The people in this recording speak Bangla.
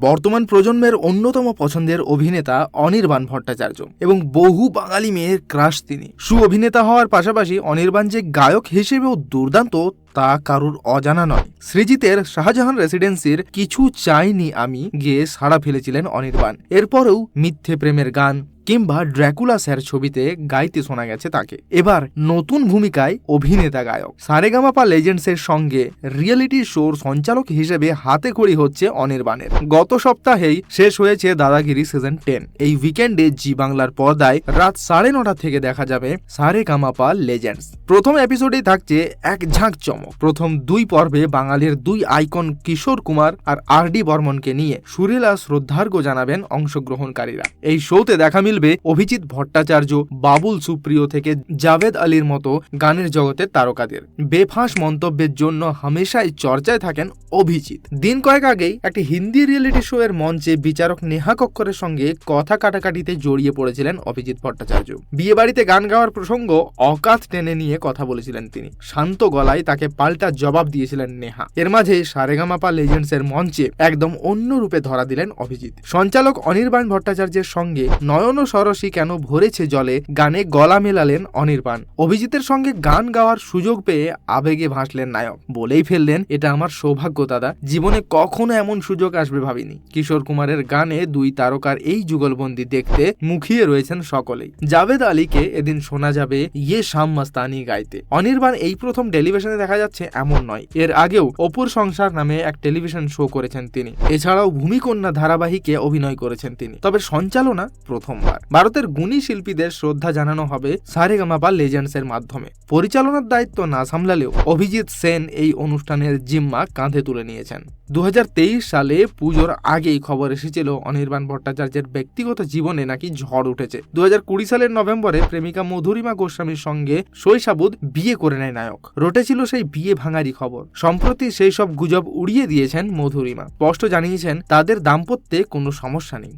বর্তমান প্রজন্মের অন্যতম পছন্দের অভিনেতা অনির্বাণ ভট্টাচার্য এবং বহু বাঙালি মেয়ের ক্রাশ তিনি। অভিনেতা হওয়ার পাশাপাশি অনির্বাণ যে গায়ক হিসেবেও দুর্দান্ত তা কারুর অজানা নয়। সৃজিতের শাহজাহান রেসিডেন্সির কিছু চাইনি আমি গেয়ে সাড়া ফেলেছিলেন অনির্বাণ। এরপরেও মিথ্যে প্রেমের গান কিংবা ড্র্যাকুলা স্যার ছবিতে গাইতে শোনা গেছে তাকে। এবার নতুন ভূমিকায় অভিনেতা গায়ক। সারেগামাপা লেজেন্ডসের সঙ্গে রিয়েলিটি শোর সঞ্চালক হিসেবে হাতে খড়ি হচ্ছে অনির্বাণের। গত সপ্তাহেই শেষ হয়েছে দাদাগিরি সিজন 10। এই উইকেন্ডে জি বাংলার পর্দায় রাত 9:30 থেকে দেখা যাবে সারেগামাপা লেজেন্ডস। প্রথম এপিসোডেই থাকছে এক ঝাঁক চমক। প্রথম 2 পর্বে বাঙালির 2 আইকন কিশোর কুমার আর আর.ডি. বর্মনকে নিয়ে সুরেলা শ্রদ্ধার্ঘ্য জানাবেন অংশগ্রহণকারীরা। এই শোতে দেখা মিলবে অভিজিৎ ভট্টাচার্য, বাবুল সুপ্রিয় থেকে জাভেদ আলীর মতো গানের জগতের তারকাদের। বেফাঁস মন্তব্যের জন্য হামেশাই চর্চায় থাকেন অভিজিৎ। দিন কয়েক আগেই একটি হিন্দি রিয়েলিটি শো এর মঞ্চে বিচারক নেহা কক্করের সঙ্গে কথা কাটাকাটিতে জড়িয়ে পড়েছিলেন অভিজিৎ ভট্টাচার্য। বিয়ে বাড়িতে গান গাওয়ার প্রসঙ্গ অকাত টেনে নিয়ে কথা বলেছিলেন তিনি। শান্ত গলায় তাকে পাল্টা জবাব দিয়েছিলেন নেহা। এর মাঝে সারেগামাপা লেজেন্ডস এর মঞ্চে একদম অন্য রূপে ধরা দিলেন অভিজিৎ। সঞ্চালক অনির্বাণ ভট্টাচার্যের সঙ্গে নয়ন সরসী কেন ভরেছে জলে গানে গলা মেলালেন অনির্বাণ। অভিজিতের সঙ্গে গান গাওয়ার সুযোগ পেয়ে আবেগে ভাসলেন নায়ক। বলেই ফেললেন, এটা আমার সৌভাগ্য দাদা, জীবনে কখনো এমন সুযোগ আসবে ভাবিনি। কিশোর কুমারের গানে 2 তারকার এই যুগলবন্দি দেখতে মুখিয়ে রয়েছেন সকলেই। জাভেদ আলীকে এদিন শোনা যাবে ইয়ে শাম মাস্তানি গাইতে। অনির্বাণ এই প্রথম টেলিভিশনে দেখা যাচ্ছে এমন নয়, এর আগেও অপুর সংসার নামে এক টেলিভিশন শো করেছেন তিনি। এছাড়াও ভূমিকন্যা ধারাবাহিকে অভিনয় করেছেন তিনি। তবে সঞ্চালনা প্রথমবার। ভারতের গুণী শিল্পীদের শ্রদ্ধা জানানো হবে সারেগামাপা লেজেন্ডস এর মাধ্যমে। পরিচালনার দায়িত্ব না সামলালেও অভিজিৎ সেন এই অনুষ্ঠানের জিম্মা কাঁধে তুলে নিয়েছেন। 2023 সালে পুজোর আগেই খবর এসেছিল অনির্বাণ ভট্টাচার্যের ব্যক্তিগত জীবনে নাকি ঝড় উঠেছে। 2020 সালের নভেম্বরে প্রেমিকা মধুরিমা গোস্বামীর সঙ্গে শৈশাবুদ বিয়ে করে নেয় নায়ক। রটেছিল সেই বিয়ে ভাঙারই খবর। সম্প্রতি সেই সব গুজব উড়িয়ে দিয়েছেন মধুরিমা। স্পষ্ট জানিয়েছেন তাদের দাম্পত্যে কোনো সমস্যা নেই।